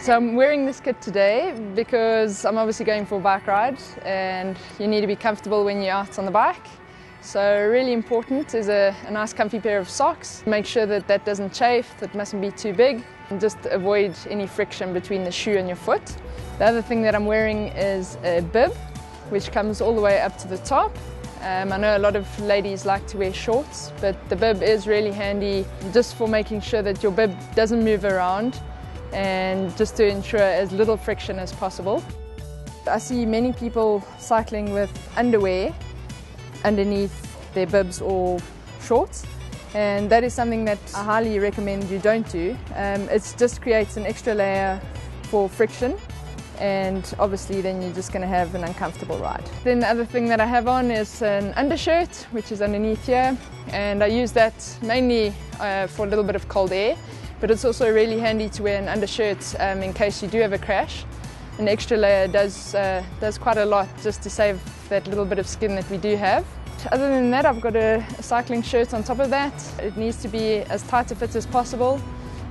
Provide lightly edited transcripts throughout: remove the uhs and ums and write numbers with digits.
So I'm wearing this kit today because I'm obviously going for a bike ride and you need to be comfortable when you're out on the bike. So really important is a nice comfy pair of socks. Make sure that that doesn't chafe, that mustn't be too big, and just avoid any friction between the shoe and your foot. The other thing that I'm wearing is a bib, which comes all the way up to the top. I know a lot of ladies like to wear shorts, but the bib is really handy just for making sure that your bib doesn't move around and just to ensure as little friction as possible. I see many people cycling with underwear underneath their bibs or shorts, and that is something that I highly recommend you don't do. It just creates an extra layer for friction, and obviously then you're just going to have an uncomfortable ride. Then the other thing that I have on is an undershirt, which is underneath here, and I use that mainly for a little bit of cold air, but it's also really handy to wear an undershirt in case you do have a crash. An extra layer does quite a lot just to save that little bit of skin that we do have. Other than that, I've got a cycling shirt on top of that. It needs to be as tight a fit as possible,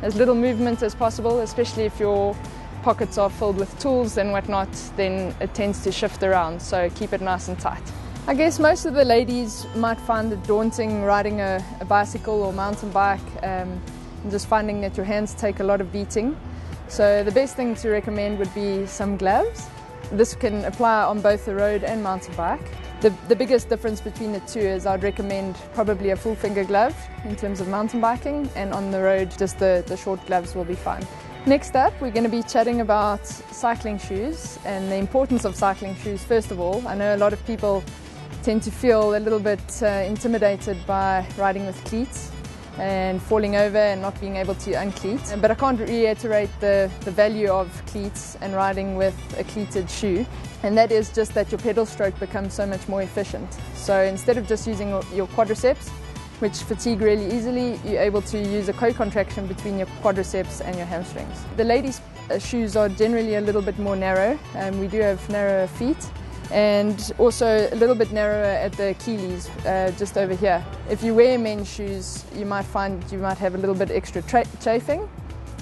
as little movement as possible, especially if your pockets are filled with tools and whatnot, then it tends to shift around, so keep it nice and tight. I guess most of the ladies might find it daunting riding a bicycle or mountain bike, and just finding that your hands take a lot of beating. So the best thing to recommend would be some gloves. This can apply on both the road and mountain bike. The biggest difference between the two is I'd recommend probably a full finger glove in terms of mountain biking, and on the road just the short gloves will be fine. Next up, we're going to be chatting about cycling shoes and the importance of cycling shoes. First of all, I know a lot of people tend to feel a little bit intimidated by riding with cleats and falling over and not being able to uncleat. But I can't reiterate the value of cleats and riding with a cleated shoe. And that is just that your pedal stroke becomes so much more efficient. So instead of just using your quadriceps, which fatigue really easily, you're able to use a co-contraction between your quadriceps and your hamstrings. The ladies' shoes are generally a little bit more narrow, and we do have narrower feet, and also a little bit narrower at the Achilles, just over here. If you wear men's shoes, you might find you might have a little bit extra chafing.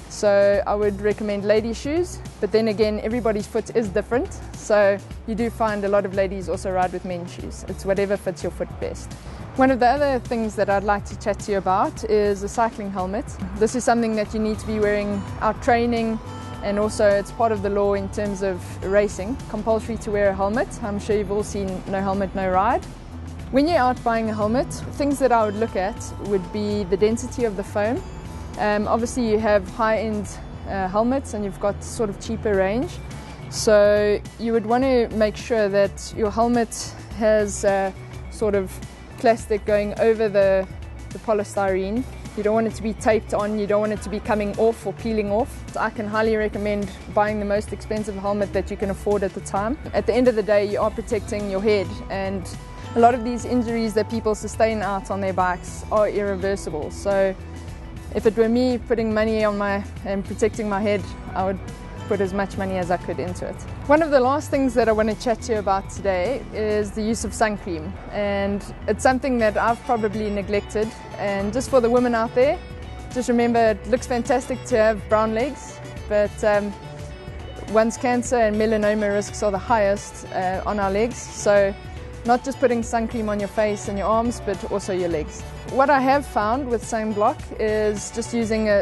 So I would recommend ladies' shoes, but then again, everybody's foot is different. So you do find a lot of ladies also ride with men's shoes. It's whatever fits your foot best. One of the other things that I'd like to chat to you about is a cycling helmet. This is something that you need to be wearing out training, and also it's part of the law in terms of racing. Compulsory to wear a helmet. I'm sure you've all seen No Helmet, No Ride. When you're out buying a helmet, things that I would look at would be the density of the foam. Obviously you have high-end helmets and you've got sort of cheaper range. So you would want to make sure that your helmet has sort of plastic going over the polystyrene. You don't want it to be taped on, you don't want it to be coming off or peeling off. I can highly recommend buying the most expensive helmet that you can afford at the time. At the end of the day, you are protecting your head, and a lot of these injuries that people sustain out on their bikes are irreversible. So if it were me putting money on and protecting my head, I would put as much money as I could into it. One of the last things that I want to chat to you about today is the use of Suncream, and it's something that I've probably neglected. And just for the women out there, just remember it looks fantastic to have brown legs, but one's cancer and melanoma risks are the highest on our legs. So not just putting Suncream on your face and your arms, but also your legs. What I have found with sunblock is just using a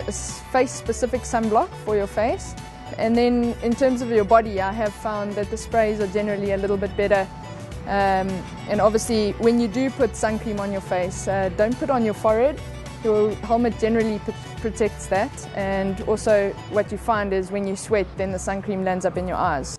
face-specific sunblock for your face. And then in terms of your body, I have found that the sprays are generally a little bit better. And obviously when you do put Suncream on your face, don't put on your forehead. Your helmet generally protects that. And also what you find is when you sweat, then the Suncream lands up in your eyes.